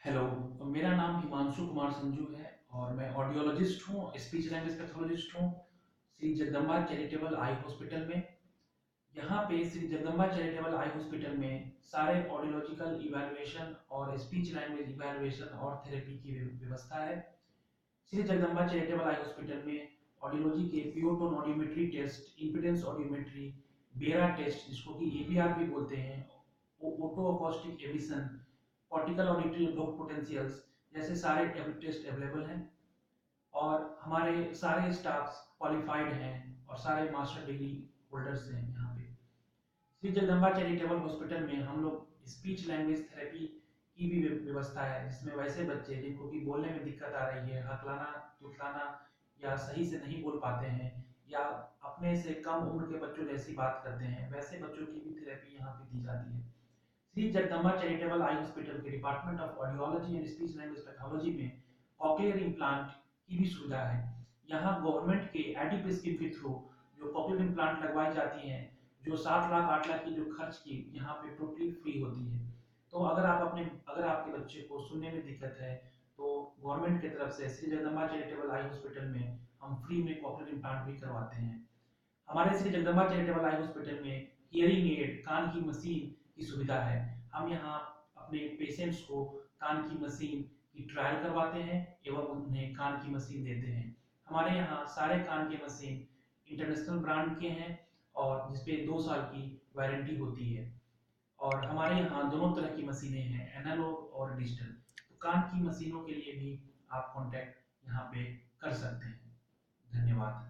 Hello, मेरा नाम हिमांशु कुमार संजू है और मैं ऑडियोलॉजिस्ट हूँ, स्पीच लैंग्वेज पैथोलॉजिस्ट हूँ Shri Jagdamba charitable eye hospital में। यहाँ पे Shri Jagdamba charitable eye hospital में सारे ऑडियोलॉजिकल इवैल्यूएशन और स्पीच लैंग्वेज इवैल्यूएशन और थेरेपी की व्यवस्था है। Shri Jagdamba charitable eye hospital में ऑडियोलॉजी के pure tone audiometry test, impedance audiometry, BERA test जिसको कि एबीआर भी बोलते हैं, oto acoustic emission, cortical auditory block potentials जैसे सारे टेस्ट अवेलेबल हैं। और हमारे सारे स्टाफ क्वालिफाइड हैं और सारे मास्टर डिग्री होल्डर्स हैं यहाँ पे। श्री जगदम्बा चैरिटेबल हॉस्पिटल में हम लोग स्पीच लैंग्वेज थेरेपी की भी व्यवस्था है, जिसमें वैसे बच्चे जिनको कि बोलने में दिक्कत आ रही है, हकलाना तुतलाना या सही से नहीं बोल पाते हैं, या अपने से कम उम्र के बच्चों जैसी बात करते हैं, वैसे बच्चों की भी थेरेपी यहाँ पे दी जाती है। Shri Jagdamba charitable eye hospital के department of audiology and speech language pathology में कॉक्लियर इम्प्लांट की भी सुविधा है। यहाँ गवर्नमेंट के एडीपी स्कीम के थ्रू जो कॉक्लियर इम्प्लांट लगवाई जाती हैं, जो 7 लाख 8 लाख की जो खर्च की यहाँ पे टोटली फ्री होती है। तो अगर आपके बच्चे को सुनने में दिक्कत है तो गवर्नमेंट की तरफ से Shri Jagdamba charitable eye hospital में हम फ्री में कॉक्लियर इम्प्लांट भी करवाते हैं। हमारे Shri Jagdamba charitable eye hospital में हियरिंग एड कान की मशीन की सुविधा है। हम यहाँ अपने पेशेंट्स को कान की मशीन की ट्रायल करवाते हैं एवं उन्हें कान की मशीन देते हैं। हमारे यहाँ सारे कान के मशीन इंटरनेशनल ब्रांड के हैं और जिसपे 2 साल की वारंटी होती है। और हमारे यहाँ दोनों तरह की मशीनें हैं, एनालॉग और डिजिटल। तो कान की मशीनों के लिए भी आप कॉन्टैक्ट यहाँ पे कर सकते हैं। धन्यवाद।